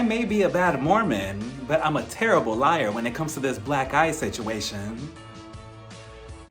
I may be a bad Mormon, but I'm a terrible liar when it comes to this black eye situation.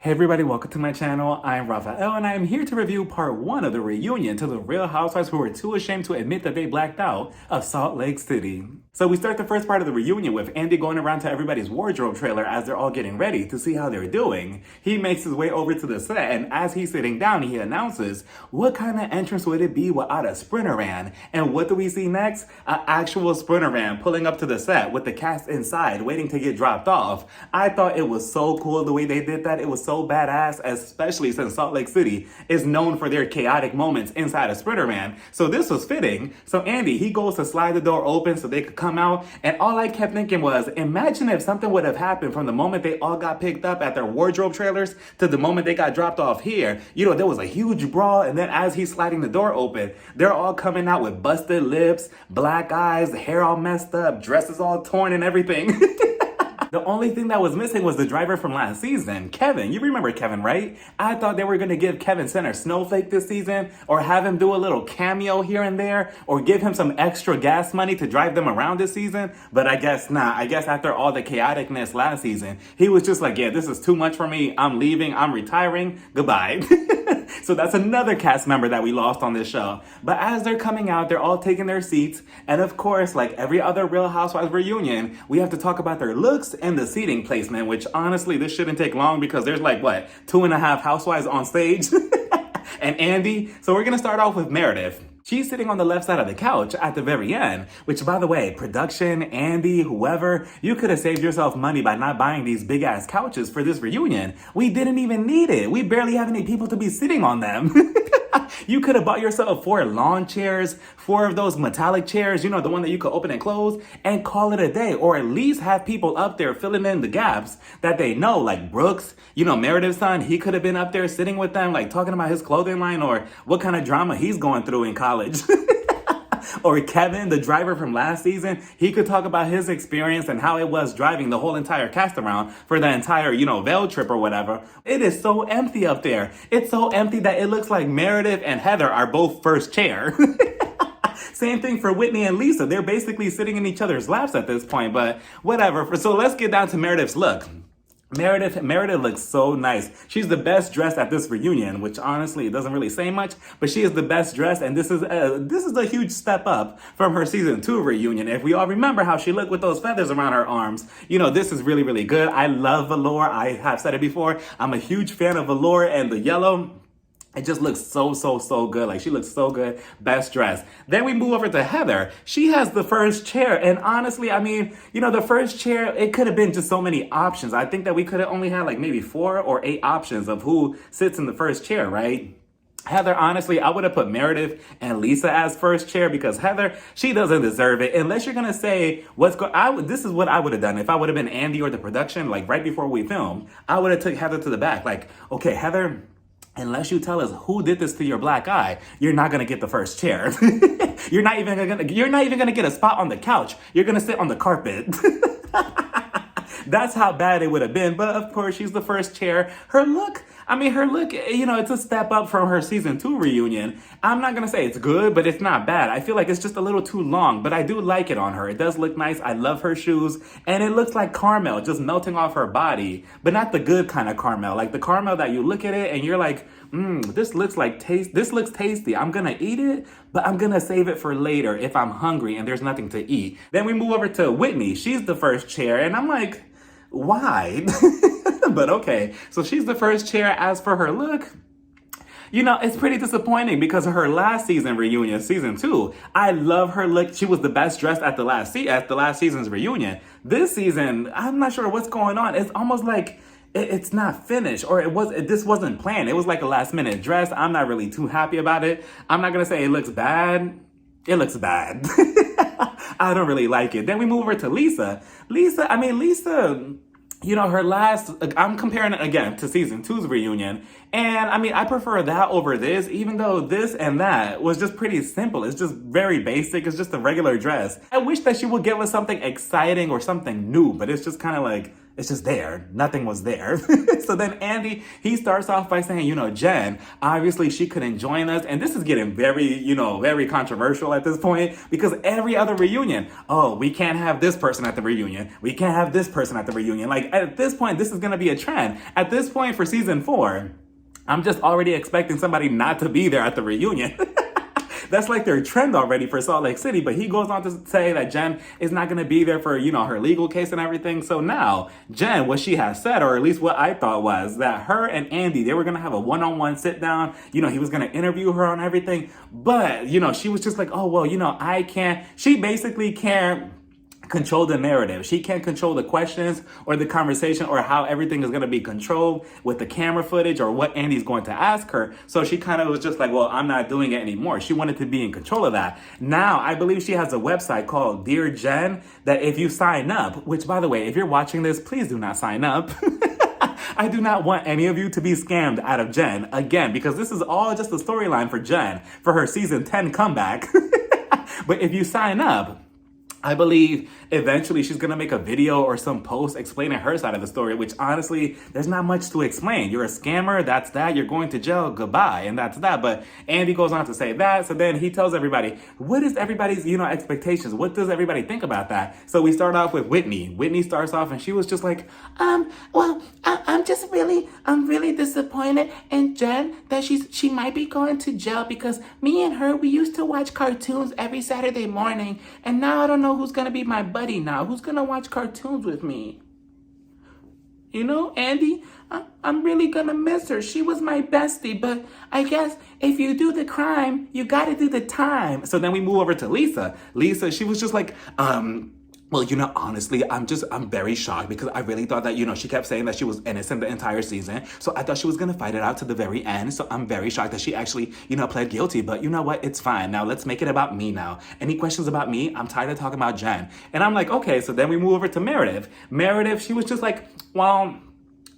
Hey everybody, welcome to my channel. I'm Raphael and I am here to review part 1 of the reunion to the Real Housewives who were too ashamed to admit that they blacked out of Salt Lake City. So we start the first part of the reunion with Andy going around to everybody's wardrobe trailer as they're all getting ready to see how they're doing. He makes his way over to the set and as he's sitting down, he announces, what kind of entrance would it be without a sprinter van? And what do we see next? An actual sprinter van pulling up to the set with the cast inside waiting to get dropped off. I thought it was so cool the way they did that. It was so badass, especially since Salt Lake City is known for their chaotic moments inside a sprinter van. So this was fitting. So Andy, he goes to slide the door open so they could come out. And all I kept thinking was, imagine if something would have happened from the moment they all got picked up at their wardrobe trailers to the moment they got dropped off here. You know, there was a huge brawl. And then as he's sliding the door open, they're all coming out with busted lips, black eyes, hair all messed up, dresses all torn and everything. The only thing that was missing was the driver from last season, Kevin. You remember Kevin, right? I thought they were going to give Kevin Center Snowflake this season, or have him do a little cameo here and there, or give him some extra gas money to drive them around this season. But I guess not. I guess after all the chaoticness last season, he was just like, yeah, this is too much for me. I'm leaving. I'm retiring. Goodbye. So that's another cast member that we lost on this show. But as they're coming out, they're all taking their seats. And of course, like every other Real Housewives reunion, we have to talk about their looks and the seating placement, which honestly, this shouldn't take long because there's like, what, 2.5 housewives on stage? And Andy. So we're going to start off with Meredith. She's sitting on the left side of the couch at the very end, which by the way, production, Andy, whoever, you could have saved yourself money by not buying these big ass couches for this reunion. We didn't even need it. We barely have any people to be sitting on them. You could have bought yourself 4 lawn chairs, 4 of those metallic chairs, you know, the one that you could open and close, and call it a day. Or at least have people up there filling in the gaps that they know, like Brooks, you know, Meredith's son, he could have been up there sitting with them, like talking about his clothing line or what kind of drama he's going through in college. Or Kevin, the driver from last season, he could talk about his experience and how it was driving the whole entire cast around for the entire, you know, Vail trip or whatever. It is so empty up there. It's so empty that it looks like Meredith and Heather are both first chair. Same thing for Whitney and Lisa. They're basically sitting in each other's laps at this point, but whatever. So let's get down to Meredith's look. Meredith looks so nice. She's the best dressed at this reunion, which honestly it doesn't really say much, but she is the best dressed, and this is a huge step up from her season 2 reunion. If we all remember how she looked with those feathers around her arms, you know, this is really, really good. I love velour. I have said it before. I'm a huge fan of velour and the yellow. It just looks so good. Like, she looks so good. Best dressed. Then we move over to Heather. She has the first chair. And honestly, I mean, you know, the first chair, it could have been just so many options. I think that we could have only had like maybe 4 or 8 options of who sits in the first chair, right? Heather, honestly, I would have put Meredith and Lisa as first chair because Heather, she doesn't deserve it. Unless you're going to say, this is what I would have done. If I would have been Andy or the production, like right before we filmed, I would have took Heather to the back. Like, okay, Heather, unless you tell us who did this to your black eye, you're not gonna get the first chair. You're not even gonna get a spot on the couch. You're gonna sit on the carpet. That's how bad it would have been. But of course, she's the first chair. Her look, you know, it's a step up from her season 2 reunion. I'm not gonna say it's good, but it's not bad. I feel like it's just a little too long, but I do like it on her. It does look nice. I love her shoes. And it looks like caramel just melting off her body, but not the good kind of caramel. Like the caramel that you look at it and you're like, this looks tasty. I'm gonna eat it, but I'm gonna save it for later if I'm hungry and there's nothing to eat. Then we move over to Whitney. She's the first chair, and I'm like, why? But okay, so she's the first chair. As for her look, you know, it's pretty disappointing because of her last season reunion, season 2. I love her look. She was the best dressed at the last season's reunion. This season, I'm not sure what's going on. It's almost like it's not finished, or this wasn't planned. It was like a last minute dress. I'm not really too happy about it. I'm not gonna say it looks bad. It looks bad. I don't really like it. Then we move over to Lisa. Lisa, you know, I'm comparing it again to season 2's reunion. And I mean, I prefer that over this, even though this and that was just pretty simple. It's just very basic. It's just a regular dress. I wish that she would give us something exciting or something new, but it's just kind of like, It's just there. Nothing was there. So then Andy, he starts off by saying, Jen, obviously she couldn't join us. And this is getting very, very controversial at this point because every other reunion, oh, we can't have this person at the reunion. We can't have this person at the reunion. Like at this point, this is going to be a trend. At this point for season 4, I'm just already expecting somebody not to be there at the reunion. That's like their trend already for Salt Lake City. But he goes on to say that Jen is not going to be there for, her legal case and everything. So now Jen, what she has said, or at least what I thought was that her and Andy, they were going to have a one-on-one sit down. He was going to interview her on everything. But, she was just like, oh, well, I can't. She basically can't control the narrative. She can't control the questions or the conversation or how everything is going to be controlled with the camera footage or what Andy's going to ask her. So she kind of was just like, well, I'm not doing it anymore. She wanted to be in control of that. Now, I believe she has a website called Dear Jen that if you sign up, which by the way, if you're watching this, please do not sign up. I do not want any of you to be scammed out of Jen again, because this is all just a storyline for Jen for her season 10 comeback. But if you sign up, I believe eventually she's going to make a video or some post explaining her side of the story, which honestly, there's not much to explain. You're a scammer, that's that. You're going to jail, goodbye, and that's that. But Andy goes on to say that. So then he tells everybody, what is everybody's, expectations? What does everybody think about that? So we start off with Whitney. Whitney starts off and she was just like, well, I'm really disappointed in Jen that she might be going to jail because me and her, we used to watch cartoons every Saturday morning. And now I don't know who's going to be my buddy now. Who's going to watch cartoons with me? Andy, I'm really going to miss her. She was my bestie, but I guess if you do the crime, you got to do the time. So then we move over to Lisa. Lisa, she was just like, well, honestly, I'm very shocked because I really thought that, she kept saying that she was innocent the entire season. So I thought she was going to fight it out to the very end. So I'm very shocked that she actually, pled guilty. But you know what? It's fine. Now let's make it about me now. Any questions about me? I'm tired of talking about Jen. And I'm like, okay. So then we move over to Meredith. Meredith, she was just like, well,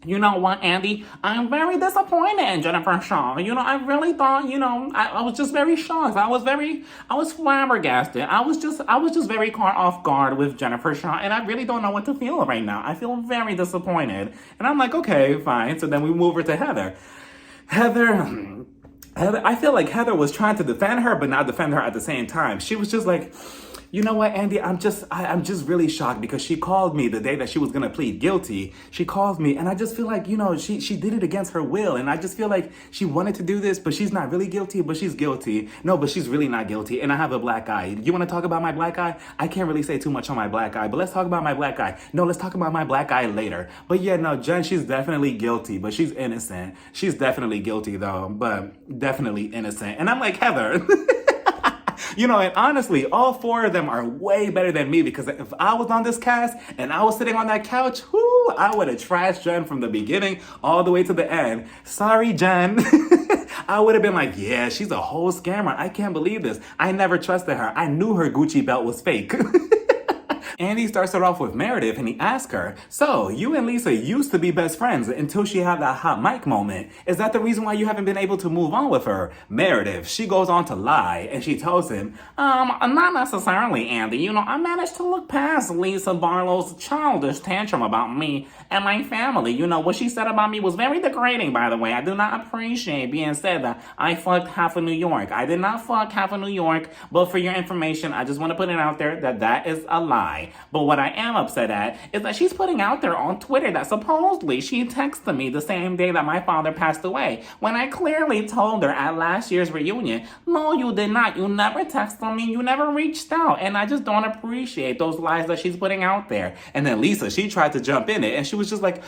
you know what, Andy? I'm very disappointed in Jennifer Shah. I really thought, I was just very shocked. I was flabbergasted. I was just very caught off guard with Jennifer Shah, and I really don't know what to feel right now. I feel very disappointed. And I'm like, okay, fine. So then we move over to Heather. Heather, I feel like Heather was trying to defend her, but not defend her at the same time. She was just like, you know what, Andy, I'm just really shocked because she called me the day that she was going to plead guilty. She called me and I just feel like, she did it against her will. And I just feel like she wanted to do this, but she's not really guilty, but she's guilty. No, but she's really not guilty. And I have a black eye. You want to talk about my black eye? I can't really say too much on my black eye, but let's talk about my black eye. No, let's talk about my black eye later. But yeah, no, Jen, she's definitely guilty, but she's innocent. She's definitely guilty though, but definitely innocent. And I'm like, Heather... and honestly, all 4 of them are way better than me because if I was on this cast and I was sitting on that couch, I would have trashed Jen from the beginning all the way to the end. Sorry, Jen. I would have been like, yeah, she's a whole scammer. I can't believe this. I never trusted her. I knew her Gucci belt was fake. Andy starts it off with Meredith and he asks her, so you and Lisa used to be best friends until she had that hot mic moment. Is that the reason why you haven't been able to move on with her? Meredith, she goes on to lie and she tells him, not necessarily, Andy. I managed to look past Lisa Barlow's childish tantrum about me and my family. What she said about me was very degrading, by the way. I do not appreciate being said that I fucked half of New York. I did not fuck half of New York, but for your information, I just want to put it out there that is a lie. But what I am upset at is that she's putting out there on Twitter that supposedly she texted me the same day that my father passed away, when I clearly told her at last year's reunion, no, you did not. You never texted me. You never reached out. And I just don't appreciate those lies that she's putting out there. And then Lisa, she tried to jump in it and she was just like,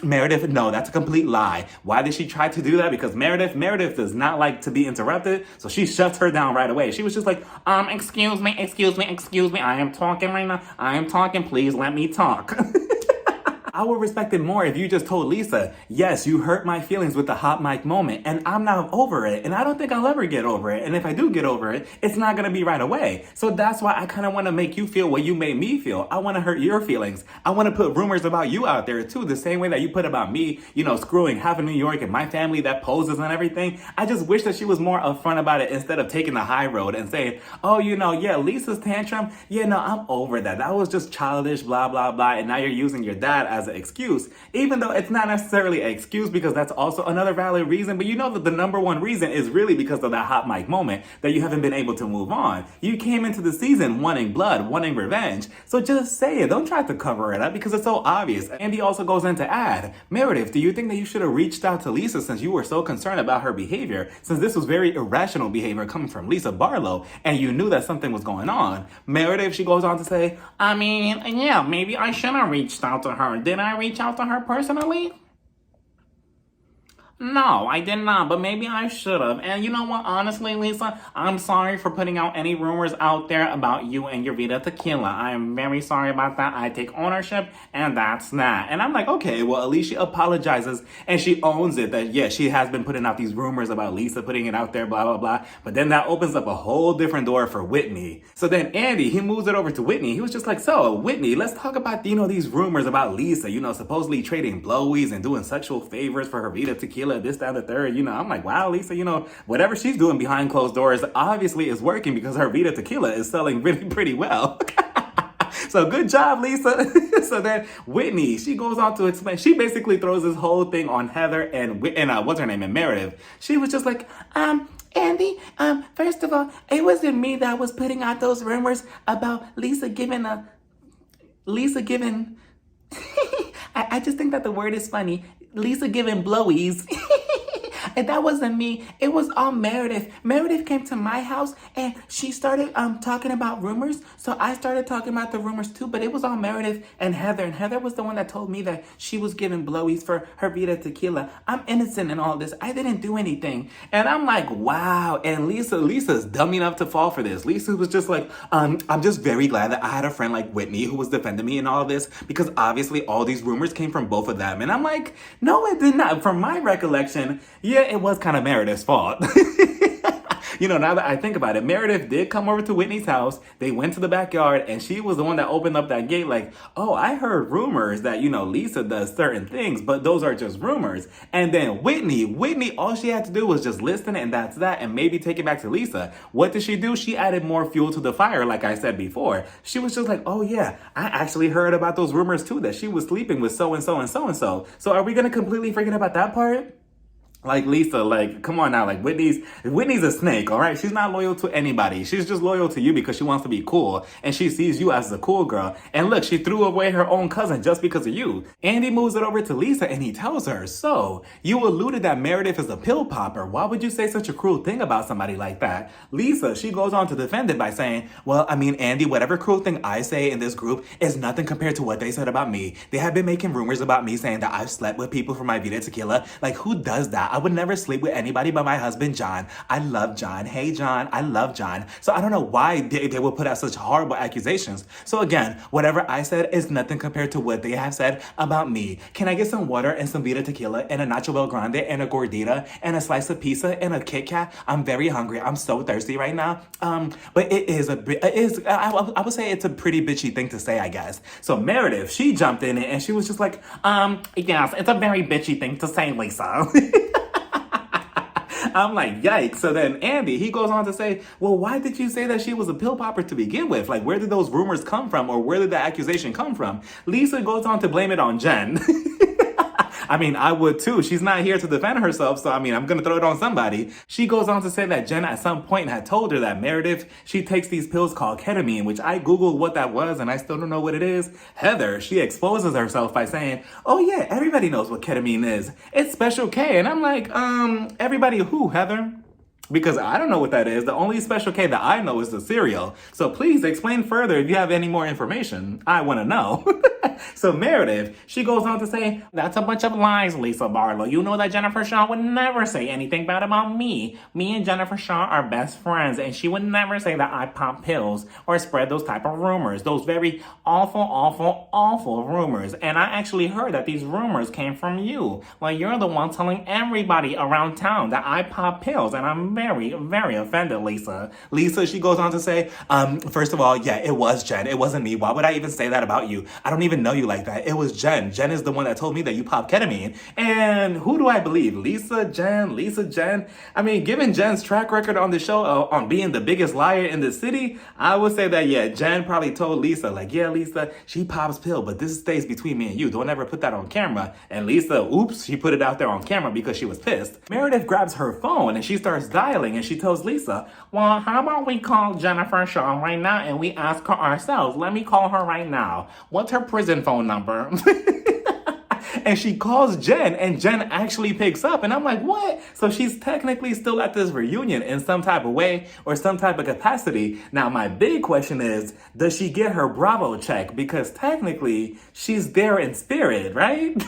Meredith, no, that's a complete lie. Why did she try to do that? Because Meredith does not like to be interrupted. So she shuts her down right away. She was just like, excuse me. I am talking right now. I am talking, please let me talk. I would respect it more if you just told Lisa, yes, you hurt my feelings with the hot mic moment, and I'm not over it, and I don't think I'll ever get over it, and if I do get over it, it's not going to be right away. So that's why I kind of want to make you feel what you made me feel. I want to hurt your feelings. I want to put rumors about you out there too, the same way that you put about me, screwing half of New York and my family that poses and everything. I just wish that she was more upfront about it instead of taking the high road and saying, oh, yeah, Lisa's tantrum, I'm over that. That was just childish, blah, blah, blah, and now you're using your dad as an excuse, even though it's not necessarily an excuse because that's also another valid reason. But you know that the number one reason is really because of that hot mic moment that you haven't been able to move on. You came into the season wanting blood, wanting revenge. So just say it. Don't try to cover it up because it's so obvious. Andy also goes in to add, Meredith, do you think that you should have reached out to Lisa since you were so concerned about her behavior, since this was very irrational behavior coming from Lisa Barlow and you knew that something was going on? Meredith, she goes on to say, I mean, yeah, maybe I should have reached out to her. Did I reach out to her personally? No, I did not, but maybe I should have. And you know what? Honestly, Lisa, I'm sorry for putting out any rumors out there about you and your Vida Tequila. I am very sorry about that. I take ownership, and that's that. And I'm like, okay, well, at least she apologizes and she owns it that, yeah, she has been putting out these rumors about Lisa putting it out there, blah, blah, blah. But then that opens up a whole different door for Whitney. So then Andy, he moves it over to Whitney. He was just like, so, Whitney, let's talk about, these rumors about Lisa, supposedly trading blowies and doing sexual favors for her Vida Tequila, this, that, the third. I'm like, wow, Lisa, whatever she's doing behind closed doors obviously is working because her Vida Tequila is selling really pretty well. So good job, Lisa. So then Whitney, she goes on to explain. She basically throws this whole thing on Heather and what's her name, and Meredith. She was just like, Andy, first of all, it wasn't me that was putting out those rumors about Lisa giving I just think that the word is funny. Lisa giving blowies. And that wasn't me. It was all Meredith. Meredith came to my house and she started talking about rumors. So I started talking about the rumors too, but it was all Meredith and Heather. And Heather was the one that told me that she was giving blowies for her Vida Tequila. I'm innocent in all this. I didn't do anything. And I'm like, wow. And Lisa's dumb enough to fall for this. Lisa was just like, I'm just very glad that I had a friend like Whitney who was defending me in all of this because obviously all these rumors came from both of them. And I'm like, no, it did not. From my recollection, yeah, it was kind of Meredith's fault. Now that I think about it, Meredith did come over to Whitney's house. They went to the backyard and she was the one that opened up that gate like, oh, I heard rumors that, Lisa does certain things, but those are just rumors. And then Whitney, all she had to do was just listen and that's that and maybe take it back to Lisa. What did she do? She added more fuel to the fire, like I said before. She was just like, oh yeah, I actually heard about those rumors too, that she was sleeping with so-and-so and so-and-so. So are we going to completely forget about that part? Like Lisa, like, come on now, like Whitney's a snake, all right? She's not loyal to anybody. She's just loyal to you because she wants to be cool and she sees you as the cool girl. And look, she threw away her own cousin just because of you. Andy moves it over to Lisa and he tells her, so, you alluded that Meredith is a pill popper. Why would you say such a cruel thing about somebody like that? Lisa, she goes on to defend it by saying, well, I mean, Andy, whatever cruel thing I say in this group is nothing compared to what they said about me. They have been making rumors about me saying that I've slept with people for my Vida Tequila. Like, who does that? I would never sleep with anybody but my husband, John. I love John. Hey, John. I love John. So I don't know why they will put out such horrible accusations. So again, whatever I said is nothing compared to what they have said about me. Can I get some water and some Vida Tequila and a Nacho Bel Grande and a gordita and a slice of pizza and a Kit Kat? I'm very hungry. I'm so thirsty right now. But I would say it's a pretty bitchy thing to say, I guess. So Meredith, she jumped in and she was just like, yes, it's a very bitchy thing to say, Lisa. I'm like, yikes. So then Andy, he goes on to say, well, why did you say that she was a pill popper to begin with? Like, where did those rumors come from? Or where did that accusation come from? Lisa goes on to blame it on Jen. I mean, I would too. She's not here to defend herself, so I mean, I'm gonna throw it on somebody. She goes on to say that Jen at some point had told her that Meredith, she takes these pills called ketamine, which I Googled what that was and I still don't know what it is. Heather, she exposes herself by saying, oh yeah, everybody knows what ketamine is. It's Special K. And I'm like, everybody who, Heather? Because I don't know what that is. The only Special K that I know is the cereal. So please explain further if you have any more information. I want to know. So Meredith, she goes on to say, that's a bunch of lies, Lisa Barlow. You know that Jennifer Shah would never say anything bad about me. Me and Jennifer Shah are best friends, and she would never say that I pop pills or spread those type of rumors. Those very awful, awful, awful rumors. And I actually heard that these rumors came from you. Well, you're the one telling everybody around town that I pop pills, and I'm very, very offended, Lisa. Lisa, she goes on to say, first of all, yeah, it was Jen. It wasn't me. Why would I even say that about you? I don't even know you like that. It was Jen. Jen is the one that told me that you pop ketamine. And who do I believe? Lisa, Jen, Lisa, Jen? I mean, given Jen's track record on the show on being the biggest liar in the city, I would say that, yeah, Jen probably told Lisa, like, yeah, Lisa, she pops pill, but this stays between me and you. Don't ever put that on camera. And Lisa, oops, she put it out there on camera because she was pissed. Meredith grabs her phone and she starts dialing and she tells Lisa, well, how about we call Jennifer Shah right now and we ask her ourselves? Let me call her right now. What's her prison phone number? And she calls Jen, and Jen actually picks up. And I'm like, what? So she's technically still at this reunion in some type of way or some type of capacity. Now, my big question is, does she get her Bravo check? Because technically, she's there in spirit, right?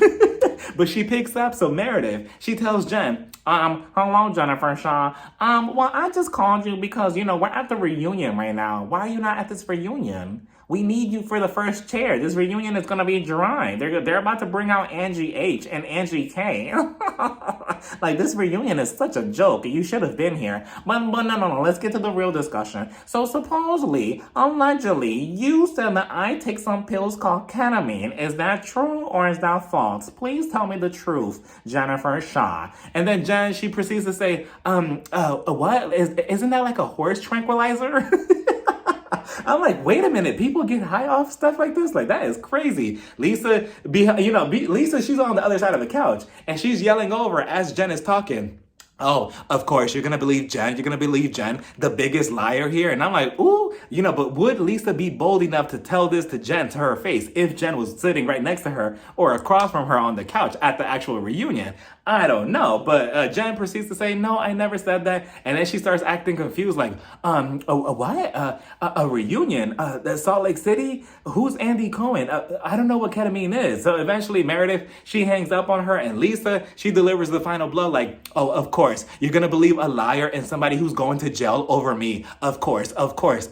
But she picks up. So Meredith, she tells Jen, hello, Jennifer Shah. Well, I just called you because, you know, we're at the reunion right now. Why are you not at this reunion? We need you for the first chair. This reunion is going to be dry. They're about to bring out Angie H and Angie K. Like, this reunion is such a joke. You should have been here. But no. Let's get to the real discussion. So supposedly, allegedly, you said that I take some pills called ketamine. Is that true or is that false? Please tell me the truth, Jennifer Shah. And then Jen, she proceeds to say, what? Isn't that like a horse tranquilizer? I'm like, wait a minute, people get high off stuff like this? Like, that is crazy. Lisa, Lisa, she's on the other side of the couch, and she's yelling over as Jen is talking. Oh, of course, you're going to believe Jen. You're going to believe Jen, the biggest liar here. And I'm like, ooh, but would Lisa be bold enough to tell this to Jen to her face if Jen was sitting right next to her or across from her on the couch at the actual reunion? I don't know. But Jen proceeds to say, no, I never said that. And then she starts acting confused like, what? A reunion? Salt Lake City? Who's Andy Cohen? I don't know what ketamine is. So eventually Meredith, she hangs up on her, and Lisa, she delivers the final blow like, oh, of course. You're going to believe a liar and somebody who's going to jail over me. Of course.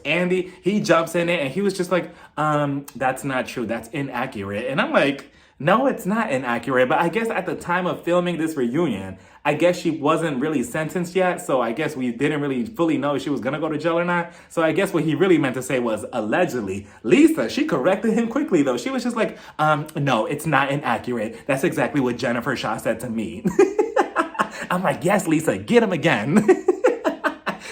Andy, he jumps in it and he was just like, that's not true. That's inaccurate. And I'm like, no, it's not inaccurate. But I guess at the time of filming this reunion, I guess she wasn't really sentenced yet. So I guess we didn't really fully know if she was going to go to jail or not. So I guess what he really meant to say was allegedly. Lisa, she corrected him quickly though. She was just like, no, it's not inaccurate. That's exactly what Jennifer Shah said to me. I'm like, yes, Lisa, get him again.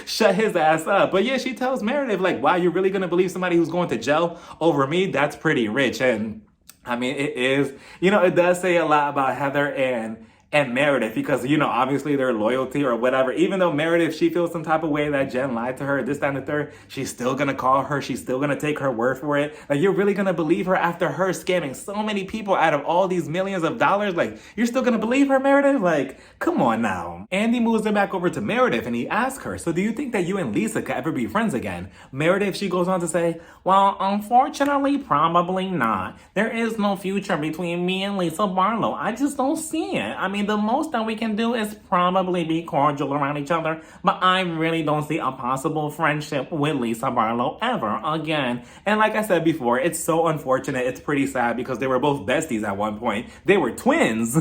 Shut his ass up. But yeah, she tells Meredith, like, wow, you're really going to believe somebody who's going to jail over me? That's pretty rich. And I mean, it is, it does say a lot about Heather and Meredith because, obviously their loyalty or whatever. Even though Meredith, she feels some type of way that Jen lied to her, this, that, and the third, she's still going to call her. She's still going to take her word for it. Like, you're really going to believe her after her scamming so many people out of all these millions of dollars? Like, you're still going to believe her, Meredith? Like, come on now. Andy moves her back over to Meredith and he asks her, so do you think that you and Lisa could ever be friends again? Meredith, she goes on to say, well, unfortunately, probably not. There is no future between me and Lisa Barlow. I just don't see it. I mean, the most that we can do is probably be cordial around each other, but I really don't see a possible friendship with Lisa Barlow ever again. And like I said before, it's so unfortunate. It's pretty sad because they were both besties at one point. They were twins.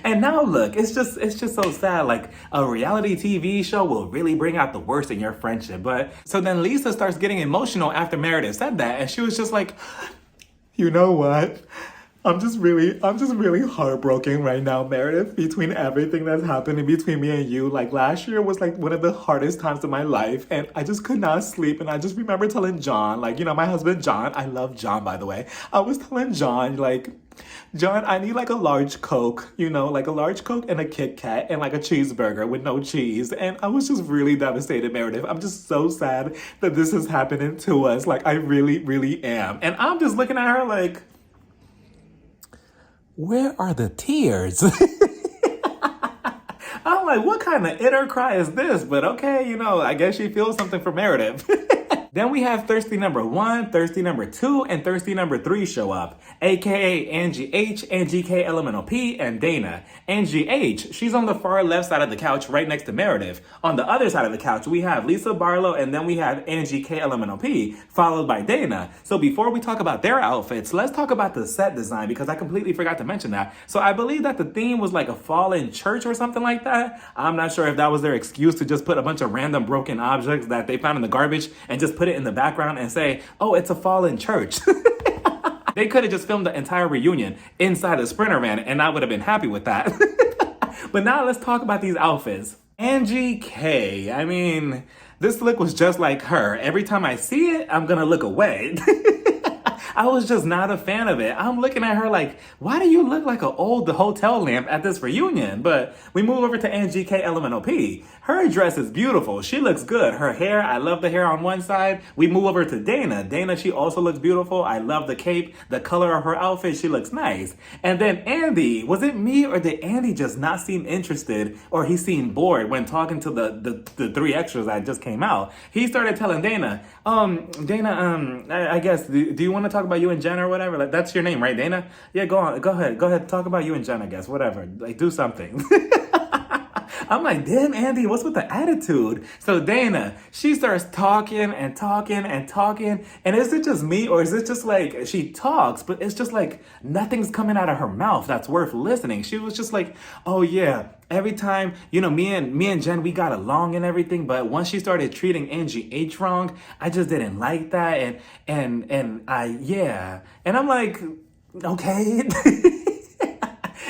And now look, it's just so sad. Like, a reality TV show will really bring out the worst in your friendship. But so then Lisa starts getting emotional after Meredith said that, and she was just like, you know what? I'm just really heartbroken right now, Meredith, between everything that's happening between me and you. Like, last year was like one of the hardest times of my life, and I just could not sleep. And I just remember telling John, like, my husband, John, I love John, by the way. I was telling John, like, John, I need like a large Coke, like a large Coke and a Kit Kat and like a cheeseburger with no cheese. And I was just really devastated, Meredith. I'm just so sad that this is happening to us. Like, I really, really am. And I'm just looking at her like, where are the tears? I'm like, what kind of inner cry is this? But okay, I guess she feels something for Meredith. Then we have thirsty number 1, thirsty number 2, and thirsty number 3 show up, aka Angie H, Angie K elemental P, and Dana. Angie H, she's on the far left side of the couch right next to Meredith. On the other side of the couch, we have Lisa Barlow, and then we have Angie K elemental P, followed by Dana. So before we talk about their outfits, let's talk about the set design, because I completely forgot to mention that. So I believe that the theme was like a fallen church or something like that. I'm not sure if that was their excuse to just put a bunch of random broken objects that they found in the garbage and just put it in the background and say, oh, it's a fallen church. They could have just filmed the entire reunion inside a Sprinter van and I would have been happy with that. But now let's talk about these outfits. Angie K, I mean, this look was just like her. Every time I see it, I'm gonna look away. I was just not a fan of it. I'm looking at her like, why do you look like an old hotel lamp at this reunion? But we move over to Angie K elemental P. Her dress is beautiful. She looks good. Her hair, I love the hair on one side. We move over to Dana. Dana, she also looks beautiful. I love the cape, the color of her outfit. She looks nice. And then Andy, was it me or did Andy just not seem interested or he seemed bored when talking to the 3 extras that just came out? He started telling Dana, I guess, do you want to talk about you and Jen or whatever? Like, that's your name, right, Dana? Yeah, go ahead, talk about you and Jen, I guess, whatever. Like, do something. I'm like, damn, Andy, what's with the attitude? So Dana, she starts talking and talking and talking. And is it just me or is it just like she talks, but it's just like nothing's coming out of her mouth that's worth listening? She was just like, oh yeah, every time, you know, me and Jen, we got along and everything. But once she started treating Angie H wrong, I just didn't like that. And I'm like, okay.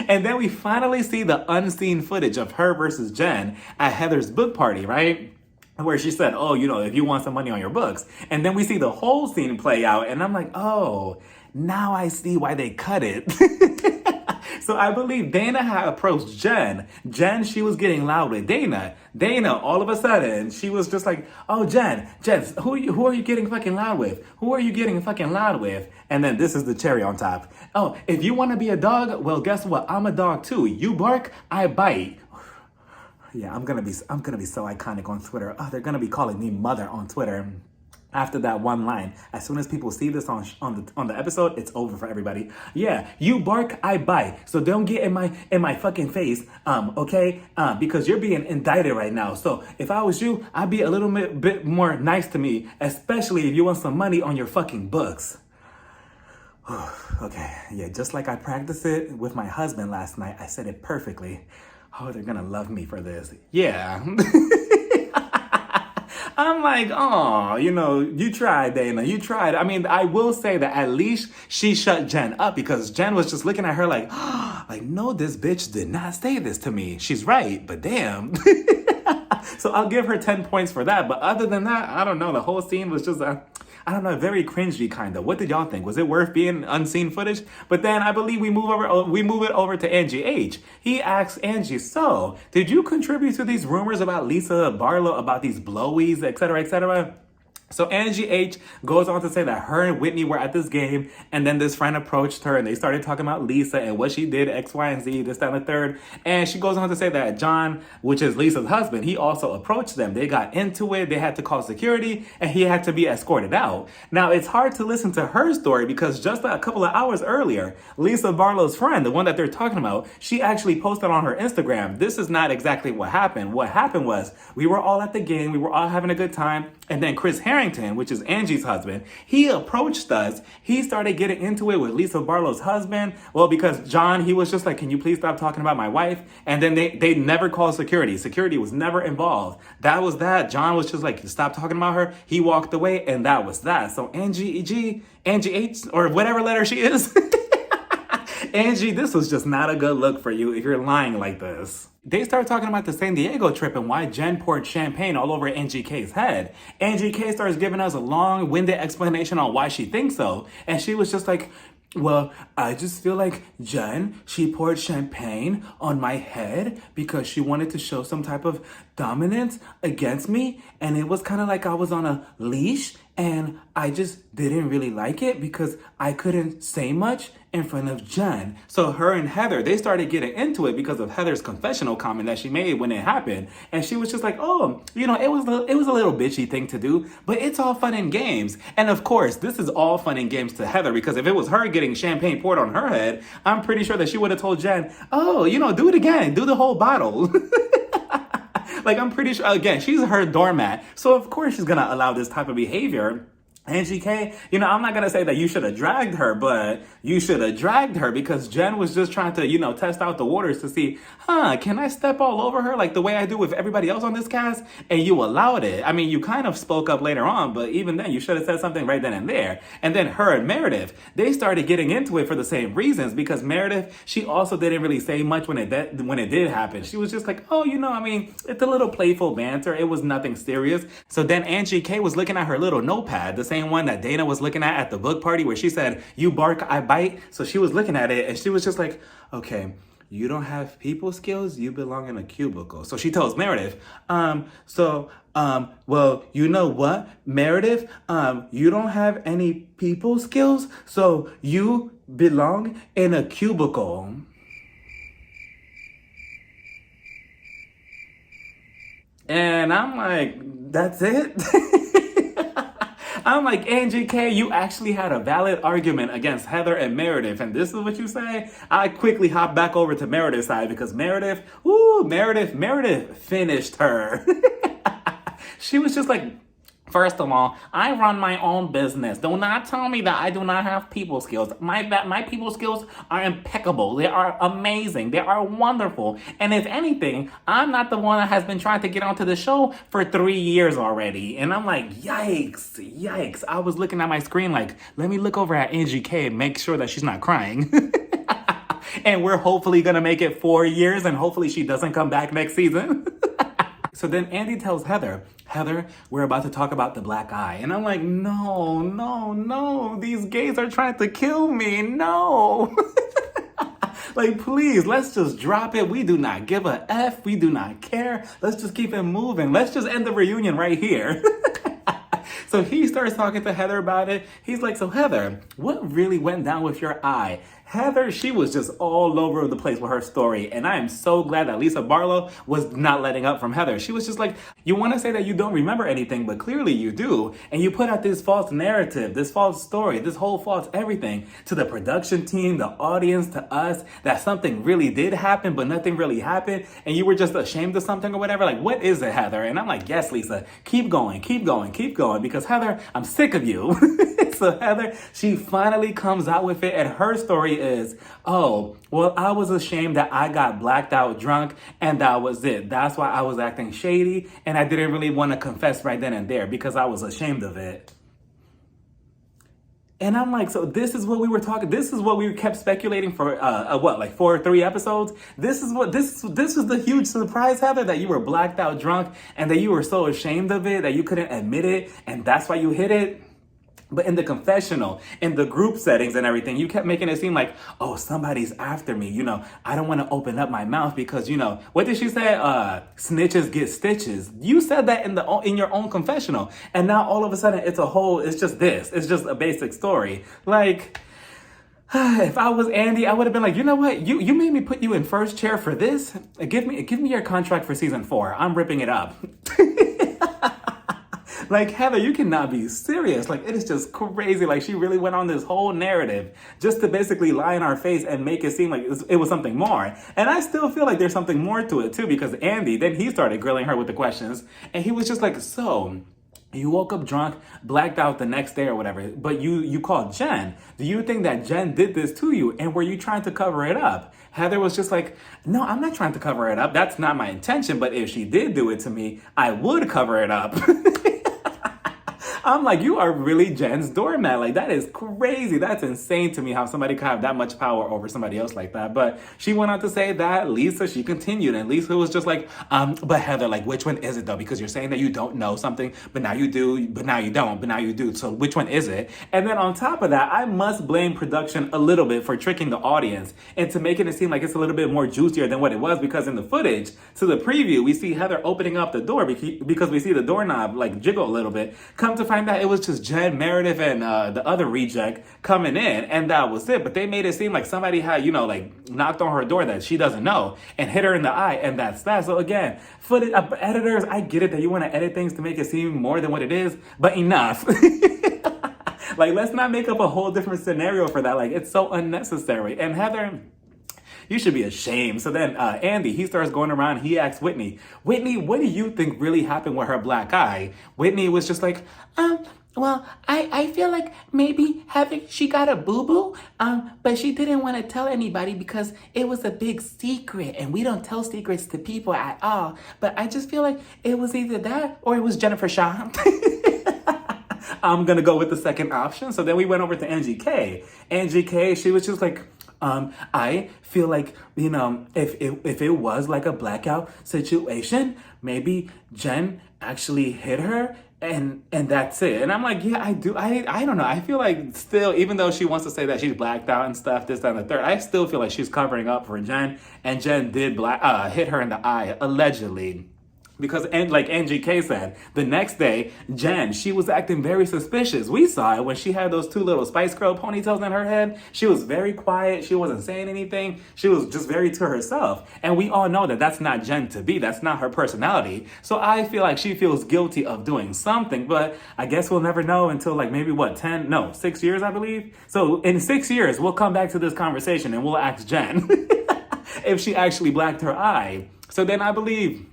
And then we finally see the unseen footage of her versus Jen at Heather's book party, right? Where she said, oh, you know, if you want some money on your books. And then we see the whole scene play out. And I'm like, oh, now I see why they cut it. So I believe Dana had approached Jen. Jen, she was getting loud with Dana. Dana, all of a sudden, she was just like, oh, Jen, who are you getting fucking loud with? Who are you getting fucking loud with? And then this is the cherry on top. Oh, if you want to be a dog, well, guess what? I'm a dog too. You bark, I bite. Yeah, I'm gonna be so iconic on Twitter. Oh, they're gonna be calling me mother on Twitter. After that one line, as soon as people see this on the episode, it's over for everybody. Yeah, you bark, I bite. So don't get in my fucking face, okay? Because you're being indicted right now. So if I was you, I'd be a little bit more nice to me, especially if you want some money on your fucking books. Okay, yeah, just like I practiced it with my husband last night, I said it perfectly. Oh, they're gonna love me for this. Yeah. I'm like, oh, you know, you tried, Dana. You tried. I mean, I will say that at least she shut Jen up because Jen was just looking at her like, oh, like, no, this bitch did not say this to me. She's right, but damn. So I'll give her 10 points for that. But other than that, I don't know. The whole scene was just, I don't know, very cringy kind of. What did y'all think? Was it worth being unseen footage? But then I believe we move it over to Angie H. He asks Angie, so did you contribute to these rumors about Lisa Barlow, about these blowies, etc., etc.? So Angie H goes on to say that her and Whitney were at this game, and then this friend approached her and they started talking about Lisa and what she did, X, Y, and Z, this, that, and the third. And she goes on to say that John, which is Lisa's husband, he also approached them. They got into it, they had to call security, and he had to be escorted out. Now, it's hard to listen to her story because just a couple of hours earlier, Lisa Barlow's friend, the one that they're talking about, she actually posted on her Instagram, this is not exactly what happened. What happened was we were all at the game, we were all having a good time, and then Chris Harrington, which is Angie's husband, he approached us. He started getting into it with Lisa Barlow's husband. Well, because John, he was just like, can you please stop talking about my wife? And then they never called security. Security was never involved. That was that. John was just like, stop talking about her. He walked away and that was that. So Angie H, or whatever letter she is. Angie, this was just not a good look for you if you're lying like this. They start talking about the San Diego trip and why Jen poured champagne all over Angie K's head. Angie K starts giving us a long-winded explanation on why she thinks so. And she was just like, well, I just feel like Jen, she poured champagne on my head because she wanted to show some type of dominance against me. And it was kind of like I was on a leash And I just didn't really like it because I couldn't say much in front of Jen. So her and Heather, they started getting into it because of Heather's confessional comment that she made when it happened. And she was just like, oh, it was a little bitchy thing to do, but it's all fun and games. And of course, this is all fun and games to Heather, because if it was her getting champagne poured on her head, I'm pretty sure that she would have told Jen, oh, do it again, do the whole bottle. Like, I'm pretty sure, again, she's her doormat. So of course she's gonna allow this type of behavior. Angie K, I'm not going to say that you should have dragged her, but you should have dragged her because Jen was just trying to, test out the waters to see, can I step all over her like the way I do with everybody else on this cast? And you allowed it. I mean, you kind of spoke up later on, but even then you should have said something right then and there. And then her and Meredith, they started getting into it for the same reasons, because Meredith, she also didn't really say much when it did happen. She was just like, oh, it's a little playful banter. It was nothing serious. So then Angie K was looking at her little notepad, the same one that Dana was looking at the book party where she said, you bark, I bite. So she was looking at it and she was just like, okay, you don't have people skills, you belong in a cubicle. So she tells Meredith, well, you know what, Meredith, you don't have any people skills, so you belong in a cubicle. And I'm like, that's it? I'm like, Angie K, you actually had a valid argument against Heather and Meredith, and this is what you say? I quickly hop back over to Meredith's side because Meredith finished her. She was just like, first of all, I run my own business. Do not tell me that I do not have people skills. My people skills are impeccable. They are amazing. They are wonderful. And if anything, I'm not the one that has been trying to get onto the show for 3 years already. And I'm like, yikes. I was looking at my screen like, let me look over at Angie K and make sure that she's not crying. And we're hopefully going to make it 4 years, and hopefully she doesn't come back next season. So then Andy tells Heather, we're about to talk about the black eye. And I'm like, no, these gays are trying to kill me, no. Like, please, let's just drop it. We do not give a F, we do not care. Let's just keep it moving. Let's just end the reunion right here. So he starts talking to Heather about it. He's like, so Heather, what really went down with your eye? Heather, she was just all over the place with her story. And I am so glad that Lisa Barlow was not letting up from Heather. She was just like, you want to say that you don't remember anything, but clearly you do. And you put out this false narrative, this false story, this whole false everything to the production team, the audience, to us, that something really did happen, but nothing really happened. And you were just ashamed of something or whatever. Like, what is it, Heather? And I'm like, yes, Lisa, keep going. Because Heather, I'm sick of you. So Heather, she finally comes out with it, and her story is, oh, well, I was ashamed that I got blacked out drunk, and that was it. That's why I was acting shady, and I didn't really want to confess right then and there because I was ashamed of it. And I'm like, so this is what we were talking, this is what we kept speculating for, 3 episodes? This was the huge surprise, Heather, that you were blacked out drunk, and that you were so ashamed of it, that you couldn't admit it, and that's why you hid it? But in the confessional, in the group settings and everything, you kept making it seem like, oh, somebody's after me. I don't want to open up my mouth because, what did she say? Snitches get stitches. You said that in your own confessional. And now all of a sudden it's just this. It's just a basic story. Like, if I was Andy, I would have been like, you know what? You made me put you in first chair for this. Give me your contract for season 4. I'm ripping it up. Like, Heather, you cannot be serious. Like, it is just crazy. Like, she really went on this whole narrative just to basically lie in our face and make it seem like it was something more. And I still feel like there's something more to it, too, because Andy, then he started grilling her with the questions. And he was just like, so, you woke up drunk, blacked out the next day or whatever, but you called Jen. Do you think that Jen did this to you? And were you trying to cover it up? Heather was just like, no, I'm not trying to cover it up. That's not my intention. But if she did do it to me, I would cover it up. I'm like, you are really Jen's doormat. Like, that is crazy. That's insane to me how somebody could have that much power over somebody else like that. But she went on to say that Lisa, she continued. And Lisa was just like, but Heather, like, which one is it though? Because you're saying that you don't know something, but now you do, but now you don't, but now you do. So which one is it? And then on top of that, I must blame production a little bit for tricking the audience into making it seem like it's a little bit more juicier than what it was, because in the footage to the preview, we see Heather opening up the door because we see the doorknob like jiggle a little bit. Come to find time that it was just Jen, Meredith, and the other reject coming in, and that was it. But they made it seem like somebody had, you know, like knocked on her door that she doesn't know and hit her in the eye, and that's that. So again, footage editors, I get it that you want to edit things to make it seem more than what it is, but enough. Like, let's not make up a whole different scenario for that. Like, it's so unnecessary. And Heather, you should be ashamed. So then Andy, he starts going around. He asks Whitney, Whitney, what do you think really happened with her black eye? Whitney was just like, well, I feel like maybe she got a boo-boo, but she didn't want to tell anybody because it was a big secret, and we don't tell secrets to people at all. But I just feel like it was either that or it was Jennifer Shah. I'm going to go with the second option. So then we went over to Angie K. Angie K, she was just like, I feel like, you know, if it was like a blackout situation, maybe Jen actually hit her and that's it. And I'm like, yeah, I do. I don't know. I feel like still, even though she wants to say that she's blacked out and stuff, this, that, and the third, I still feel like she's covering up for Jen, and Jen did hit her in the eye, allegedly. Because, and like Angie K said, the next day, Jen, she was acting very suspicious. We saw it when she had those two little Spice Girl ponytails in her head. She was very quiet. She wasn't saying anything. She was just very to herself. And we all know that that's not Jen to be. That's not her personality. So I feel like she feels guilty of doing something. But I guess we'll never know until like maybe 6 years, I believe. So in 6 years, we'll come back to this conversation and we'll ask Jen if she actually blacked her eye. So then I believe,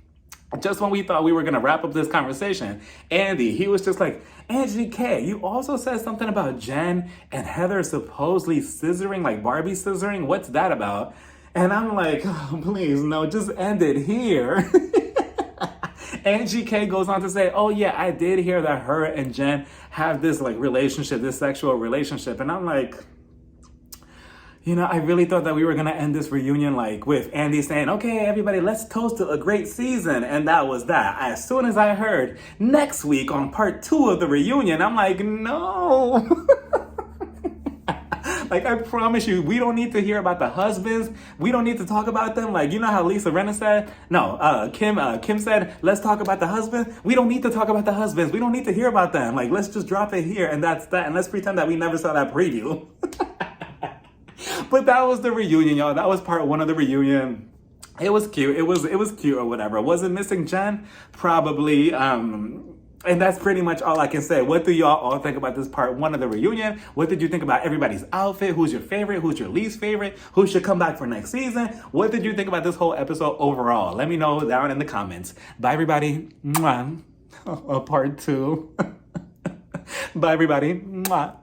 just when we thought we were going to wrap up this conversation, Andy, he was just like, Angie K, you also said something about Jen and Heather supposedly scissoring, like Barbie scissoring. What's that about? And I'm like, oh, please, no, just end it here. Angie K goes on to say, oh yeah, I did hear that her and Jen have this like relationship, this sexual relationship. And I'm like, you know, I really thought that we were going to end this reunion like with Andy saying, okay, everybody, let's toast to a great season. And that was that. As soon as I heard next week on part 2 of the reunion, I'm like, no. Like, I promise you, we don't need to hear about the husbands. We don't need to talk about them. Like, you know how Lisa Rinna said? No, Kim said, let's talk about the husband. We don't need to talk about the husbands. We don't need to hear about them. Like, let's just drop it here. And that's that. And let's pretend that we never saw that preview. But that was the reunion, y'all. That was part 1 of the reunion. It was cute. It was cute or whatever. Was it missing Jen? Probably. And that's pretty much all I can say. What do y'all all think about this part 1 of the reunion? What did you think about everybody's outfit? Who's your favorite? Who's your least favorite? Who should come back for next season? What did you think about this whole episode overall? Let me know down in the comments. Bye, everybody. Mwah. Part 2. Bye, everybody. Mwah.